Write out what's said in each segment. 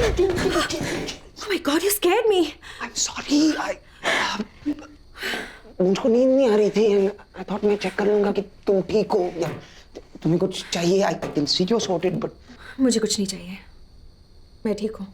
Oh my God, you scared me. I'm sorry. मुझको नींद नहीं आ रही थी and I thought मैं चेक कर लूँगा कि तुम ठीक हो या तुम्हें कुछ चाहिए. I can see you're sorted, but मुझे कुछ नहीं चाहिए. मैं ठीक हूँ.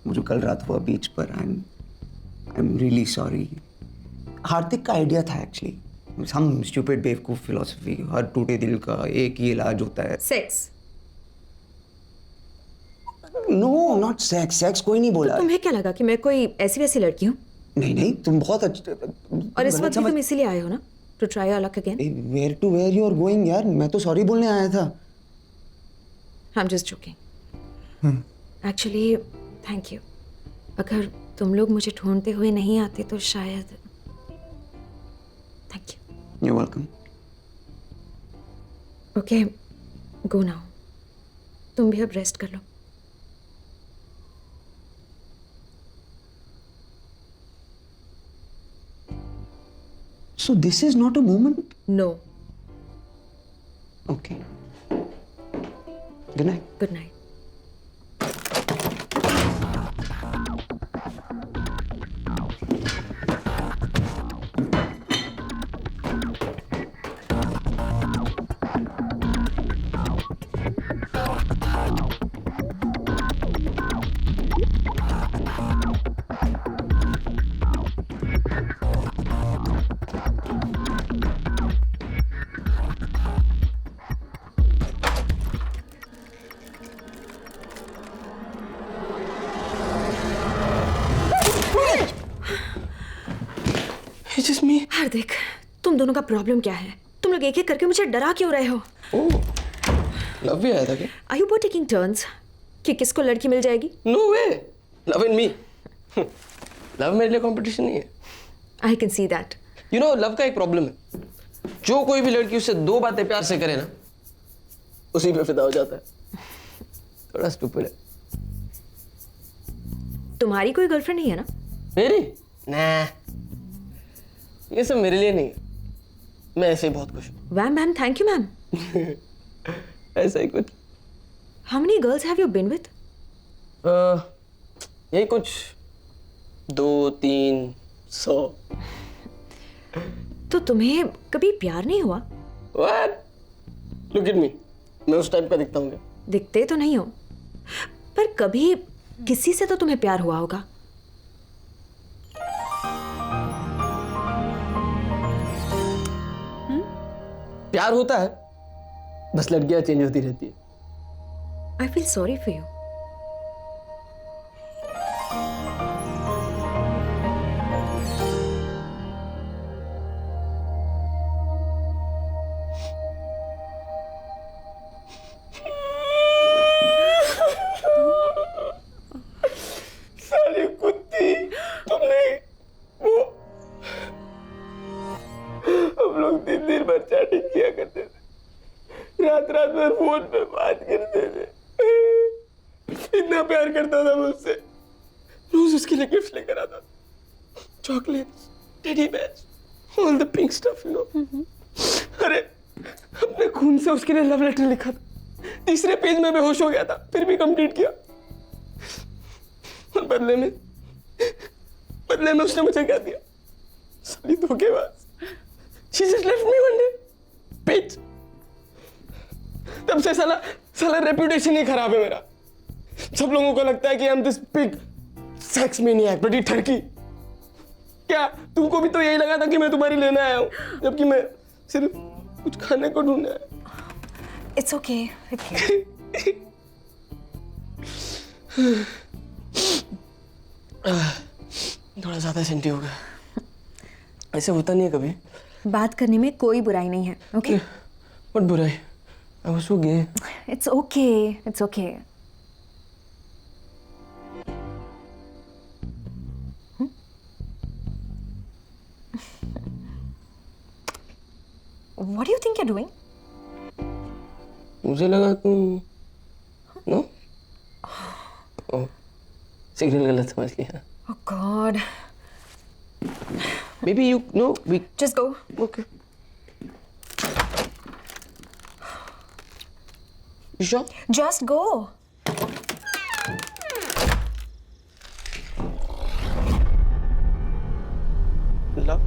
मुझे कल रात हुआ बीच पर and I'm really sorry. हार्दिक का आइडिया था एक्चुअली. Some stupid बेवकूफ फिलोसफी. हर टूटे दिल का एक ही इलाज होता है. Sex. No, not sex. Sex कोई नहीं बोला. तो तुम्हें क्या लगा कि मैं कोई ऐसी वैसी लड़की हूँ? नहीं नहीं, तुम बहुत अच्छे. और इस वक्त भी तुम इसीलिए आए हो ना? To try your luck again? Where to where you are going यार? मैं तो सॉरी बोलने आया था. I'm just joking. Actually, thank you. अगर तुम लोग मुझे ढूंढते हुए नहीं आते तो शायद. Thank you. You're welcome. Okay, go now. तुम भी अब रेस्ट कर लो. So this is not a moment? No. Okay. Good night. Good night. It's just me. हार्दिक, तुम दोनों का प्रॉब्लम क्या है? तुम लोग एक एक करके मुझे डरा क्यों रहे हो? Oh, लव भी आया था क्या? Are you both taking turns? कि किसको लड़की मिल जाएगी? No way. Love and me. Love मेरे लिए कंपटीशन नहीं है. I can see that. You know, love का एक प्रॉब्लम है. जो कोई भी लड़की उससे दो बातें प्यार से करे ना, उसी पे फिदा हो जाता है. थोड़ा स्टूपिड है. तुम्हारी कोई गर्लफ्रेंड नहीं है ना? मेरी? nah. ये सब मेरे लिए नहीं है. मैं ऐसे ही बहुत खुश हूँ. Wham bam, thank you ma'am. ऐसा ही कुछ. How many girls have you been with? यही कुछ 200-300. तो तुम्हें कभी प्यार नहीं हुआ? What? Look at me. मैं उस टाइप का दिखता हूँ क्या? दिखते तो नहीं हो, पर कभी किसी से तो तुम्हें प्यार हुआ होगा. प्यार होता है, बस लड़कियां चेंज होती रहती है. I feel sorry for you. साली कुत्ती, तुमने वो हम लोग दिन भर चैटिंग किया करते थे, रात भर फोन पे बात करते थे. इतना प्यार करता था मुझसे. रोज उसके लिए गिफ्ट लेकर आता था. Chocolates, teddy bears, all the pink stuff, you know. अरे अपने खून से उसके लिए लव लेटर लिखा था. तीसरे पेज में बेहोश हो गया था, फिर भी कंप्लीट किया. और बदले में उसने मुझे क्या दिया? साली धोखेबाज. She just left me one day. Bitch. तब से साला रेपुटेशन ही खराब है मेरा. सब लोगों को लगता है कि I'm this big sex maniac, bloody turkey. क्या तुमको भी तो यही लगा था कि मैं तुम्हारी लेने आया हूँ, जबकि मैं सिर्फ कुछ खाने को ढूंढने आया. It's okay. Okay. थोड़ा ज्यादा सेंटी हो गया. ऐसे होता नहीं है कभी. बात करने में कोई बुराई नहीं है. Okay. What बुराई? I was so gay. It's okay. It's okay. What do you think you're doing? मुझे लगा तुम नो. ओह, सिग्नल गलत समझ लिया. Oh God. Maybe you know we. Just go. Okay. You sure? Just go. Love.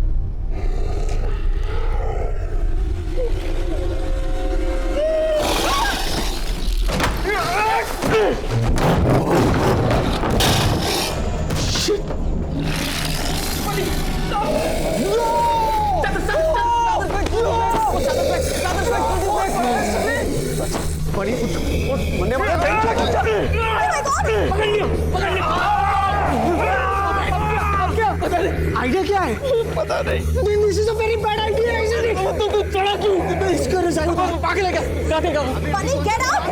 Idea क्या है? पता नहीं। This is a very bad idea, isn't it? तू चढ़ा क्यों? इसका रिजाइन पागल है क्या? काटेगा वो। Bunny, get up!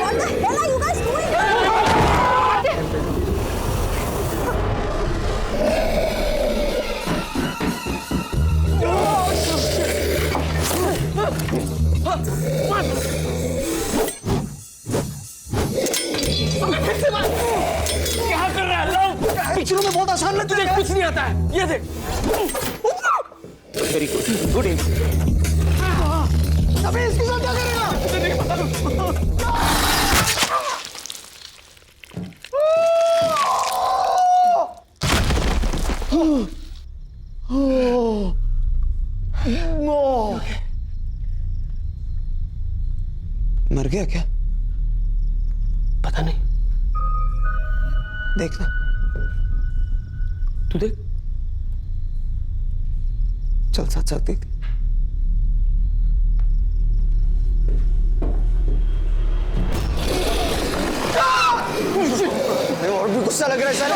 What the hell are you guys doing? क्या कर रहा है लव? पिक्चरों में बहुत आसान लगता तुझे है। कुछ नहीं आता है। ये देख। वेरी गुड, गुड एम। अबे इसके साथ क्या करेगा? तुझे नहीं पता। मर गया क्या? पता नहीं। देखना। तू देख। चल साथ साथ देख। और भी गुस्सा लग रहा है साले।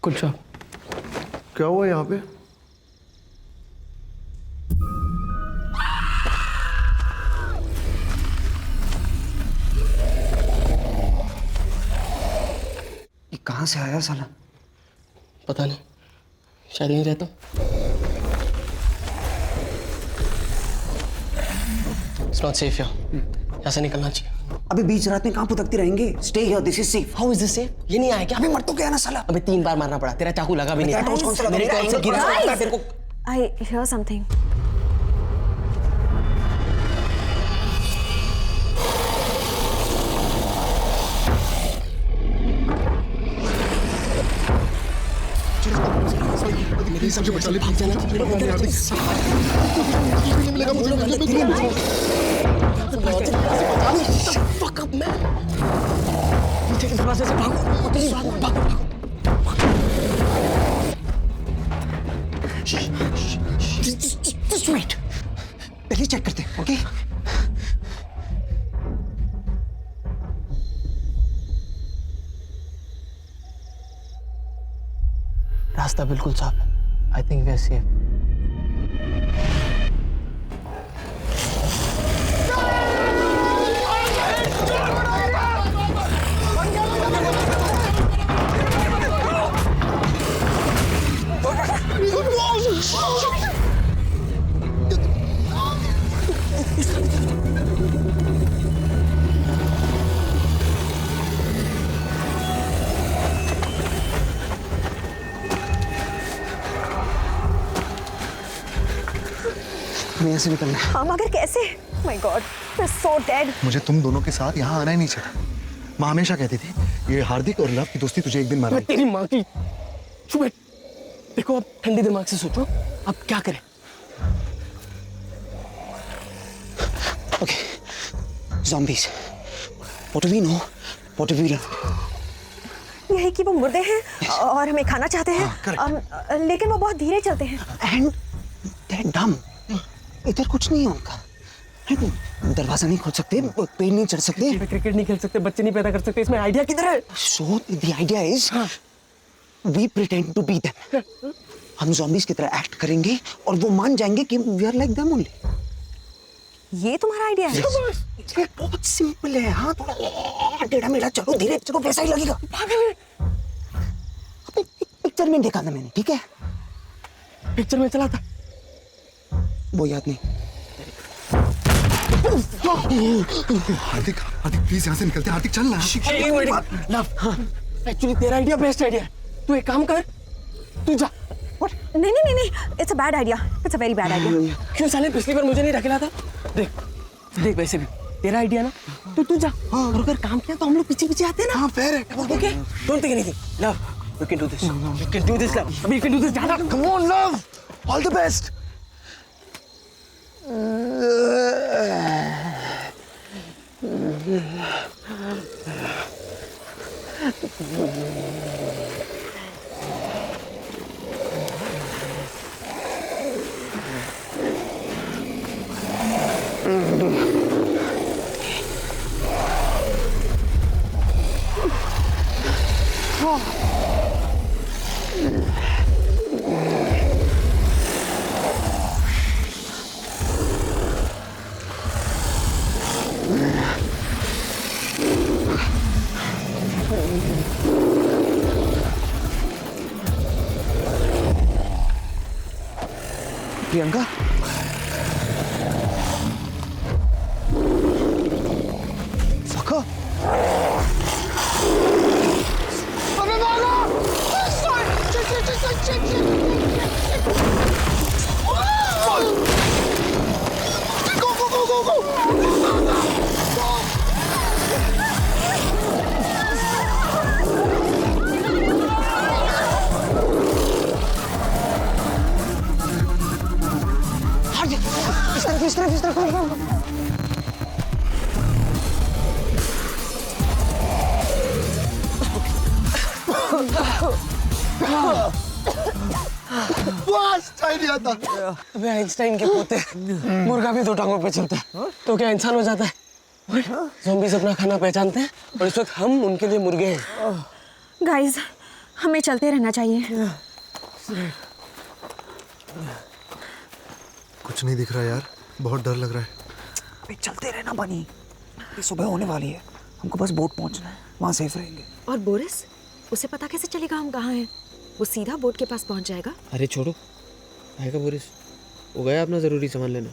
Good job. क्या हुआ यहाँ पे? ये कहाँ से आया साला? पता नहीं। शायद यहीं रहता हूँ। It's not safe here. यहाँ से निकलना चाहिए। अबे बीच रात में कहाँ पुतकते रहेंगे? Stay here, this is safe. How is this safe? ये नहीं आया क्या? अबे मर तो गया ना साला। अबे 3 बार मारना पड़ा। तेरा चाकू लगा भी नहीं। तेरा टॉर्च कौन सा लगा? मेरे टॉर्च से गिरा Guys! तेरे को। I hear something. मेरे हिसाब से बचा ले। भाग जाना Fuck up, man. नीचे के दरवाजे से भागो। भागो। Just wait. पहले चेक करते हैं, ओके? रास्ता बिल्कुल साफ है। I think we are safe. हमें यहाँ से निकलना है। हाँ मगर कैसे? My God, we're so dead. मुझे तुम दोनों के साथ यहाँ आना ही नहीं चाहिए। माँ हमेशा कहती थी ये हार्दिक और लव की दोस्ती तुझे एक दिन मार मैं तेरी माँ की। चुप बैठ। देखो अब ठंडे दिमाग से सोचो। अब क्या करें? Okay. Zombies. What do we know? What do we learn? यही कि वो मुर्दे हैं और हमें खाना चाहते हैं। लेकिन वो बहुत धीरे चलते हैं। And they're dumb. इधर कुछ नहीं है उनका। दरवाजा नहीं खोल सकते, पेड़ नहीं चढ़ सकते। क्रिकेट नहीं खेल सकते, बच्चे नहीं पैदा कर सकते। इसमें आइडिया किधर है? So the idea is, we pretend to be them. हम zombies की तरह एक्ट करेंगे और वो मान जाएंगे कि we are like them only. ये तुम्हारा आइडिया है? ये बहुत सिंपल है। हाँ थोड़ा टेढ़ा मेढ़ा चलो, धीरे चलो, वैसा ही लगेगा। पिक्चर में देखा था मैंने, ठीक है? पिक्चर में चला था। वो याद नहीं। हार्दिक प्लीज यहाँ से निकलते हैं। हार्दिक चल ना। लव, एक्चुअली तेरा आइडिया बेस्ट आइडिया है। तू एक काम कर, तू जा। नहीं नहीं नहीं नहीं, it's a bad idea, it's a very bad idea. क्यों साले पिछली बार मुझे नहीं ढकेला था? देख देख, वैसे भी तेरा आइडिया ना, तू जा। और अगर काम किया तो हम लोग पीछे पीछे आते हैं ना। हाँ फेयर है। Okay, don't think anything. Love, you can do this, you can do this love, अभी यू कैन डू दिस। जाना। Come on love, all the best. Priyanka, फका, अबे भागो! Go! इस तरफ बस आइडिया था। अबे आइंस्टाइन के पोते, मुर्गा भी 2 टांगों पे चलता है तो क्या इंसान हो जाता है? ज़ॉम्बीज़ अपना खाना पहचानते हैं और इस वक्त हम उनके लिए मुर्गे हैं। गाइस, हमें चलते रहना चाहिए। कुछ नहीं दिख रहा यार, बहुत डर लग रहा है। अबे चलते रहना बनी, ये सुबह होने वाली है, हमको बस बोट पहुंचना है, वहाँ सेफ रहेंगे। और बोरिस, उसे पता कैसे चलेगा हम कहाँ हैं? वो सीधा बोट के पास पहुंच जाएगा। अरे छोड़ो, आएगा बोरिस, वो गया अपना ज़रूरी सामान लेना।